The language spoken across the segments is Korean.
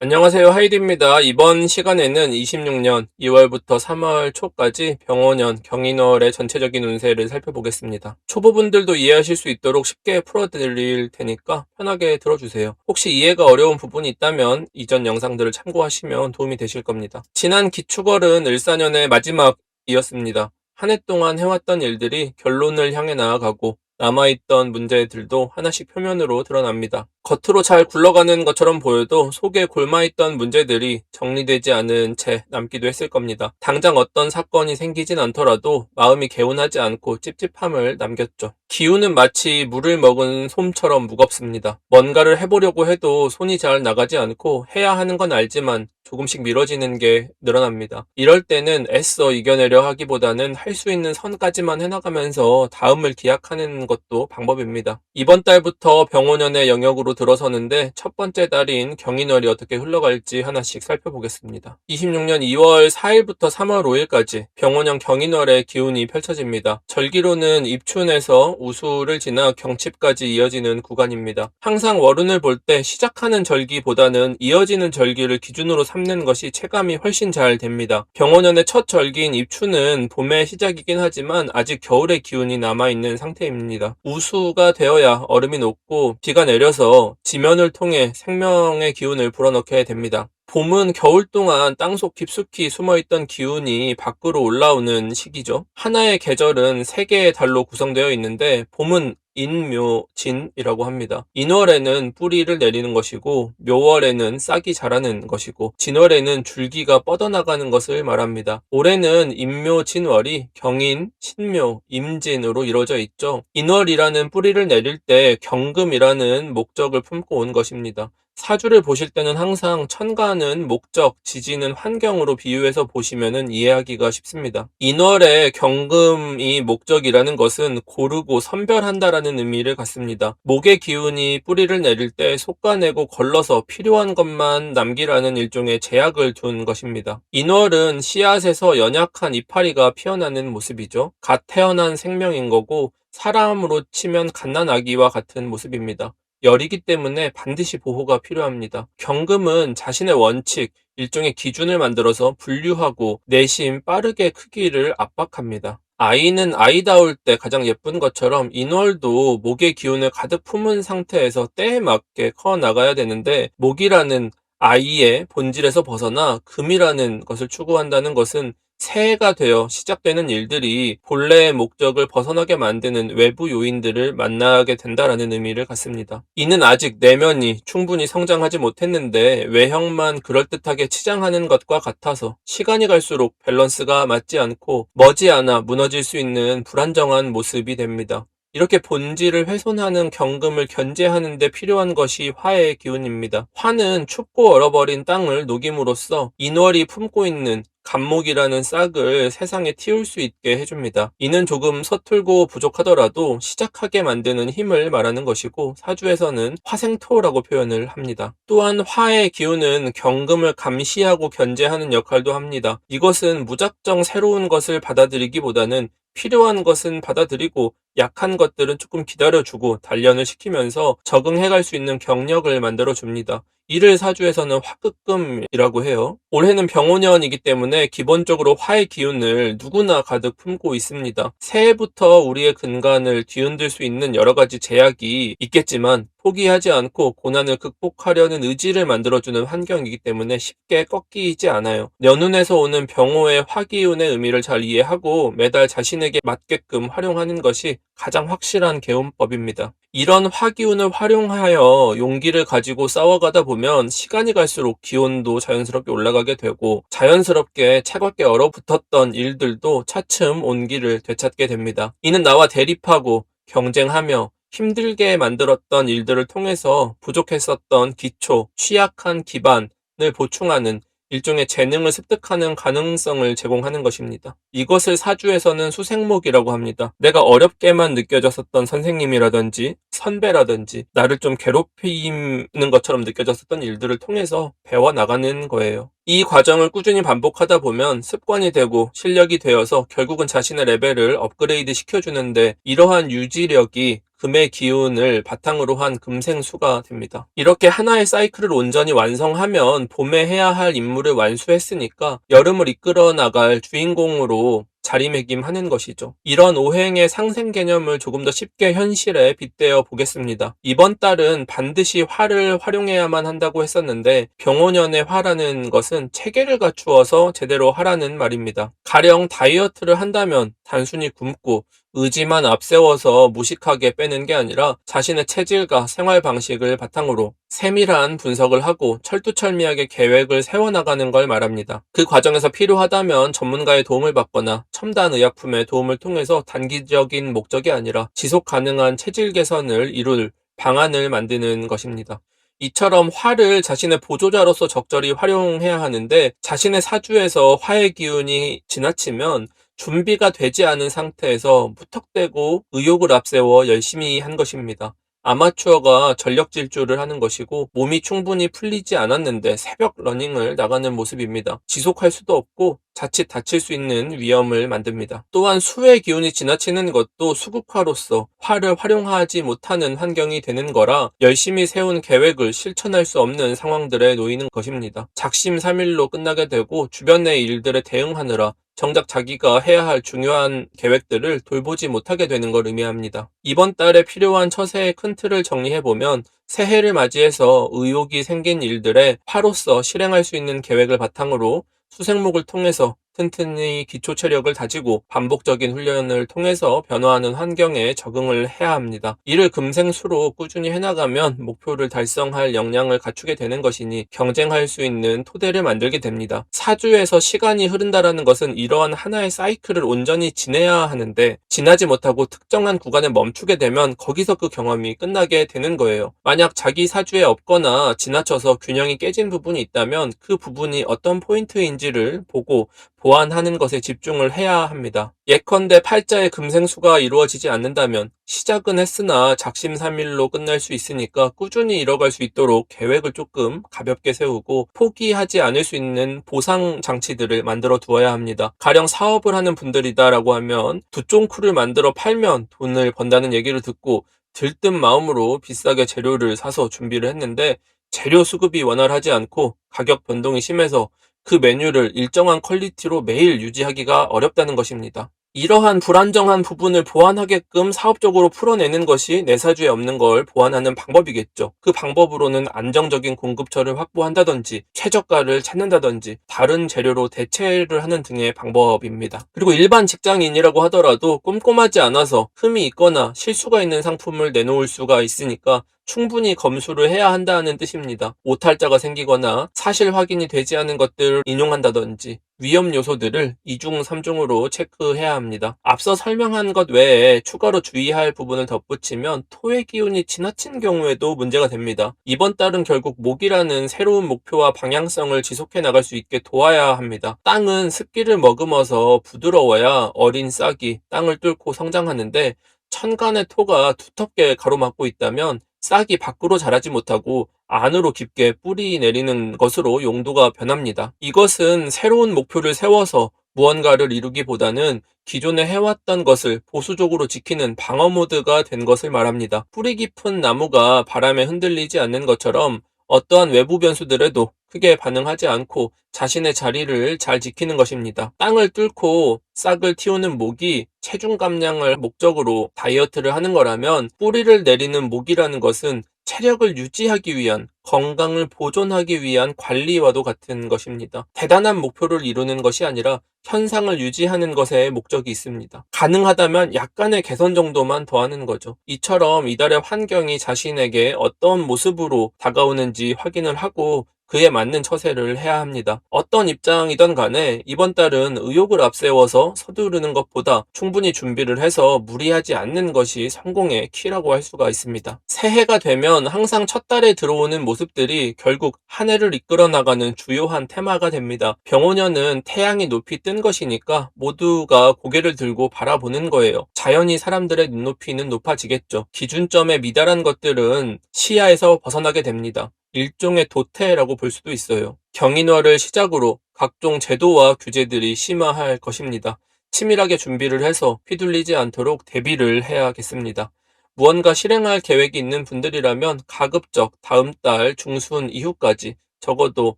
안녕하세요. 하이드입니다. 이번 시간에는 26년 2월부터 3월 초까지 병원년 경인월의 전체적인 운세를 살펴보겠습니다. 초보분들도 이해하실 수 있도록 쉽게 풀어드릴 테니까 편하게 들어주세요. 혹시 이해가 어려운 부분이 있다면 이전 영상들을 참고하시면 도움이 되실 겁니다. 지난 기축월은 을사년의 마지막이었습니다. 한 해 동안 해왔던 일들이 결론을 향해 나아가고 남아있던 문제들도 하나씩 표면으로 드러납니다. 겉으로 잘 굴러가는 것처럼 보여도 속에 골마있던 문제들이 정리되지 않은 채 남기도 했을 겁니다. 당장 어떤 사건이 생기진 않더라도 마음이 개운하지 않고 찝찝함을 남겼죠. 기운은 마치 물을 먹은 솜처럼 무겁습니다. 뭔가를 해보려고 해도 손이 잘 나가지 않고 해야 하는 건 알지만 조금씩 미뤄지는 게 늘어납니다. 이럴 때는 애써 이겨내려 하기보다는 할 수 있는 선까지만 해나가면서 다음을 기약하는 것도 방법입니다. 이번 달부터 병오년의 영역으로 들어서는데 첫 번째 달인 경인월이 어떻게 흘러갈지 하나씩 살펴보겠습니다. 26년 2월 4일부터 3월 5일까지 병오년 경인월의 기운이 펼쳐집니다. 절기로는 입춘에서 우수를 지나 경칩까지 이어지는 구간입니다. 항상 월운을 볼 때 시작하는 절기보다는 이어지는 절기를 기준으로 삼는 것이 체감이 훨씬 잘 됩니다. 병오년의 첫 절기인 입춘은 봄의 시작이긴 하지만 아직 겨울의 기운이 남아있는 상태입니다. 우수가 되어야 얼음이 녹고 비가 내려서 지면을 통해 생명의 기운을 불어넣게 됩니다. 봄은 겨울 동안 땅속 깊숙이 숨어있던 기운이 밖으로 올라오는 시기죠. 하나의 계절은 세 개의 달로 구성되어 있는데 봄은 인묘진이라고 합니다. 인월에는 뿌리를 내리는 것이고 묘월에는 싹이 자라는 것이고 진월에는 줄기가 뻗어나가는 것을 말합니다. 올해는 인묘진월이 경인, 신묘, 임진으로 이루어져 있죠. 인월이라는 뿌리를 내릴 때 경금이라는 목적을 품고 온 것입니다. 사주를 보실 때는 항상 천간은 목적, 지지는 환경으로 비유해서 보시면 이해하기가 쉽습니다. 인월에 경금이 목적이라는 것은 고르고 선별한다라는 의미를 갖습니다. 목의 기운이 뿌리를 내릴 때 솎아내고 걸러서 필요한 것만 남기라는 일종의 제약을 둔 것입니다. 인월은 씨앗에서 연약한 이파리가 피어나는 모습이죠. 갓 태어난 생명인 거고 사람으로 치면 갓난아기와 같은 모습입니다. 열이기 때문에 반드시 보호가 필요합니다. 경금은 자신의 원칙, 일종의 기준을 만들어서 분류하고 내심 빠르게 크기를 압박합니다. 아이는 아이다울 때 가장 예쁜 것처럼 인월도 목의 기운을 가득 품은 상태에서 때에 맞게 커 나가야 되는데 목이라는 아이의 본질에서 벗어나 금이라는 것을 추구한다는 것은 새해가 되어 시작되는 일들이 본래의 목적을 벗어나게 만드는 외부 요인들을 만나게 된다라는 의미를 갖습니다. 이는 아직 내면이 충분히 성장하지 못했는데 외형만 그럴듯하게 치장하는 것과 같아서 시간이 갈수록 밸런스가 맞지 않고 머지않아 무너질 수 있는 불안정한 모습이 됩니다. 이렇게 본질을 훼손하는 경금을 견제하는 데 필요한 것이 화의 기운입니다. 화는 춥고 얼어버린 땅을 녹임으로써 인월이 품고 있는 간목이라는 싹을 세상에 틔울 수 있게 해줍니다. 이는 조금 서툴고 부족하더라도 시작하게 만드는 힘을 말하는 것이고 사주에서는 화생토라고 표현을 합니다. 또한 화의 기운은 경금을 감시하고 견제하는 역할도 합니다. 이것은 무작정 새로운 것을 받아들이기보다는 필요한 것은 받아들이고 약한 것들은 조금 기다려주고 단련을 시키면서 적응해갈 수 있는 경력을 만들어줍니다. 이를 사주에서는 화급금이라고 해요. 올해는 병오년이기 때문에 기본적으로 화의 기운을 누구나 가득 품고 있습니다. 새해부터 우리의 근간을 뒤흔들 수 있는 여러 가지 제약이 있겠지만 포기하지 않고 고난을 극복하려는 의지를 만들어주는 환경이기 때문에 쉽게 꺾이지 않아요. 연운에서 오는 병오의 화기운의 의미를 잘 이해하고 매달 자신에게 맞게끔 활용하는 것이 가장 확실한 개운법입니다. 이런 화기운을 활용하여 용기를 가지고 싸워가다 보면 시간이 갈수록 기온도 자연스럽게 올라가게 되고 자연스럽게 차갑게 얼어붙었던 일들도 차츰 온기를 되찾게 됩니다. 이는 나와 대립하고 경쟁하며 힘들게 만들었던 일들을 통해서 부족했었던 기초, 취약한 기반을 보충하는 일종의 재능을 습득하는 가능성을 제공하는 것입니다. 이것을 사주에서는 수생목이라고 합니다. 내가 어렵게만 느껴졌었던 선생님이라든지 선배라든지 나를 좀 괴롭히는 것처럼 느껴졌었던 일들을 통해서 배워나가는 거예요. 이 과정을 꾸준히 반복하다 보면 습관이 되고 실력이 되어서 결국은 자신의 레벨을 업그레이드 시켜주는데 이러한 유지력이 금의 기운을 바탕으로 한 금생수가 됩니다. 이렇게 하나의 사이클을 온전히 완성하면 봄에 해야 할 임무를 완수했으니까 여름을 이끌어 나갈 주인공으로 자리매김하는 것이죠. 이런 오행의 상생 개념을 조금 더 쉽게 현실에 빗대어 보겠습니다. 이번 달은 반드시 화를 활용해야만 한다고 했었는데 병오년의 화라는 것은 체계를 갖추어서 제대로 하라는 말입니다. 가령 다이어트를 한다면 단순히 굶고 의지만 앞세워서 무식하게 빼는 게 아니라 자신의 체질과 생활 방식을 바탕으로 세밀한 분석을 하고 철두철미하게 계획을 세워나가는 걸 말합니다. 그 과정에서 필요하다면 전문가의 도움을 받거나 첨단 의약품의 도움을 통해서 단기적인 목적이 아니라 지속 가능한 체질 개선을 이룰 방안을 만드는 것입니다. 이처럼 화를 자신의 보조자로서 적절히 활용해야 하는데 자신의 사주에서 화의 기운이 지나치면 준비가 되지 않은 상태에서 무턱대고 의욕을 앞세워 열심히 한 것입니다. 아마추어가 전력 질주를 하는 것이고 몸이 충분히 풀리지 않았는데 새벽 러닝을 나가는 모습입니다. 지속할 수도 없고 자칫 다칠 수 있는 위험을 만듭니다. 또한 수의 기운이 지나치는 것도 수국화로서 화를 활용하지 못하는 환경이 되는 거라 열심히 세운 계획을 실천할 수 없는 상황들에 놓이는 것입니다. 작심삼일로 끝나게 되고 주변의 일들에 대응하느라 정작 자기가 해야 할 중요한 계획들을 돌보지 못하게 되는 걸 의미합니다. 이번 달에 필요한 처세의 큰 틀을 정리해보면 새해를 맞이해서 의욕이 생긴 일들에 화로서 실행할 수 있는 계획을 바탕으로 수생목을 통해서 튼튼히 기초 체력을 다지고 반복적인 훈련을 통해서 변화하는 환경에 적응을 해야 합니다. 이를 금생수로 꾸준히 해나가면 목표를 달성할 역량을 갖추게 되는 것이니 경쟁할 수 있는 토대를 만들게 됩니다. 사주에서 시간이 흐른다라는 것은 이러한 하나의 사이클을 온전히 지내야 하는데 지나지 못하고 특정한 구간에 멈추게 되면 거기서 그 경험이 끝나게 되는 거예요. 만약 자기 사주에 없거나 지나쳐서 균형이 깨진 부분이 있다면 그 부분이 어떤 포인트인지를 보고 보완하는 것에 집중을 해야 합니다. 예컨대 팔자의 금생수가 이루어지지 않는다면 시작은 했으나 작심삼일로 끝날 수 있으니까 꾸준히 이뤄갈 수 있도록 계획을 조금 가볍게 세우고 포기하지 않을 수 있는 보상 장치들을 만들어 두어야 합니다. 가령 사업을 하는 분들이다라고 하면 두쫑쿠를 만들어 팔면 돈을 번다는 얘기를 듣고 들뜬 마음으로 비싸게 재료를 사서 준비를 했는데 재료 수급이 원활하지 않고 가격 변동이 심해서 그 메뉴를 일정한 퀄리티로 매일 유지하기가 어렵다는 것입니다. 이러한 불안정한 부분을 보완하게끔 사업적으로 풀어내는 것이 내 사주에 없는 걸 보완하는 방법이겠죠. 그 방법으로는 안정적인 공급처를 확보한다든지 최저가를 찾는다든지 다른 재료로 대체를 하는 등의 방법입니다. 그리고 일반 직장인이라고 하더라도 꼼꼼하지 않아서 흠이 있거나 실수가 있는 상품을 내놓을 수가 있으니까 충분히 검수를 해야 한다는 뜻입니다. 오탈자가 생기거나 사실 확인이 되지 않은 것들을 인용한다든지 위험 요소들을 2중, 3중으로 체크해야 합니다. 앞서 설명한 것 외에 추가로 주의할 부분을 덧붙이면 토의 기운이 지나친 경우에도 문제가 됩니다. 이번 달은 결국 목이라는 새로운 목표와 방향성을 지속해 나갈 수 있게 도와야 합니다. 땅은 습기를 머금어서 부드러워야 어린 싹이 땅을 뚫고 성장하는데 천간의 토가 두텁게 가로막고 있다면 싹이 밖으로 자라지 못하고 안으로 깊게 뿌리 내리는 것으로 용도가 변합니다. 이것은 새로운 목표를 세워서 무언가를 이루기보다는 기존에 해왔던 것을 보수적으로 지키는 방어 모드가 된 것을 말합니다. 뿌리 깊은 나무가 바람에 흔들리지 않는 것처럼 어떠한 외부 변수들에도 크게 반응하지 않고 자신의 자리를 잘 지키는 것입니다. 땅을 뚫고 싹을 틔우는 목이 체중 감량을 목적으로 다이어트를 하는 거라면 뿌리를 내리는 목이라는 것은 체력을 유지하기 위한 건강을 보존하기 위한 관리와도 같은 것입니다. 대단한 목표를 이루는 것이 아니라 현상을 유지하는 것에 목적이 있습니다. 가능하다면 약간의 개선 정도만 더하는 거죠. 이처럼 이달의 환경이 자신에게 어떤 모습으로 다가오는지 확인을 하고 그에 맞는 처세를 해야 합니다. 어떤 입장이든 간에 이번 달은 의욕을 앞세워서 서두르는 것보다 충분히 준비를 해서 무리하지 않는 것이 성공의 키라고 할 수가 있습니다. 새해가 되면 항상 첫 달에 들어오는 모습들이 결국 한 해를 이끌어 나가는 주요한 테마가 됩니다. 병오년은 태양이 높이 뜬 것이니까 모두가 고개를 들고 바라보는 거예요. 자연히 사람들의 눈높이는 높아지겠죠. 기준점에 미달한 것들은 시야에서 벗어나게 됩니다. 일종의 도태라고 볼 수도 있어요. 경인월을 시작으로 각종 제도와 규제들이 심화할 것입니다. 치밀하게 준비를 해서 휘둘리지 않도록 대비를 해야겠습니다. 무언가 실행할 계획이 있는 분들이라면 가급적 다음 달 중순 이후까지 적어도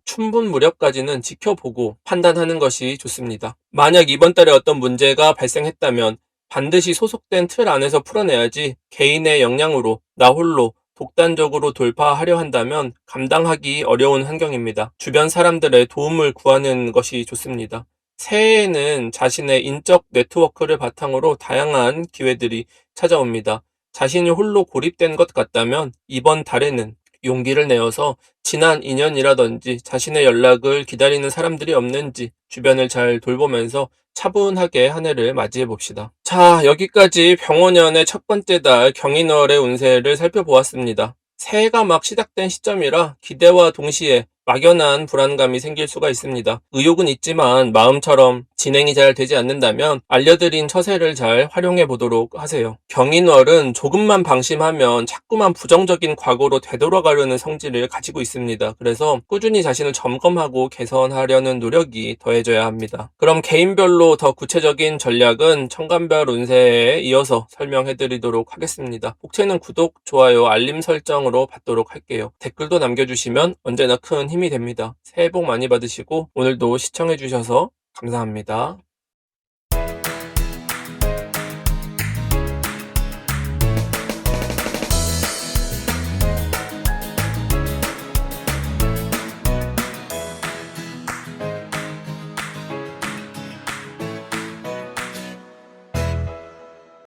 춘분 무렵까지는 지켜보고 판단하는 것이 좋습니다. 만약 이번 달에 어떤 문제가 발생했다면 반드시 소속된 틀 안에서 풀어내야지 개인의 역량으로 나 홀로 독단적으로 돌파하려 한다면 감당하기 어려운 환경입니다. 주변 사람들의 도움을 구하는 것이 좋습니다. 새해에는 자신의 인적 네트워크를 바탕으로 다양한 기회들이 찾아옵니다. 자신이 홀로 고립된 것 같다면 이번 달에는 용기를 내어서 지난 인연이라든지 자신의 연락을 기다리는 사람들이 없는지 주변을 잘 돌보면서 차분하게 한 해를 맞이해 봅시다. 자, 여기까지 병원연의 첫 번째 달 경인월의 운세를 살펴보았습니다. 새해가 막 시작된 시점이라 기대와 동시에 막연한 불안감이 생길 수가 있습니다. 의욕은 있지만 마음처럼 진행이 잘 되지 않는다면 알려드린 처세를 잘 활용해 보도록 하세요. 경인월은 조금만 방심하면 자꾸만 부정적인 과거로 되돌아가려는 성질을 가지고 있습니다. 그래서 꾸준히 자신을 점검하고 개선하려는 노력이 더해져야 합니다. 그럼 개인별로 더 구체적인 전략은 천간별 운세에 이어서 설명해 드리도록 하겠습니다. 복채는 구독, 좋아요, 알림 설정으로 받도록 할게요. 댓글도 남겨주시면 언제나 큰 힘이 됩니다. 새해 복 많이 받으시고 오늘도 시청해 주셔서 감사합니다.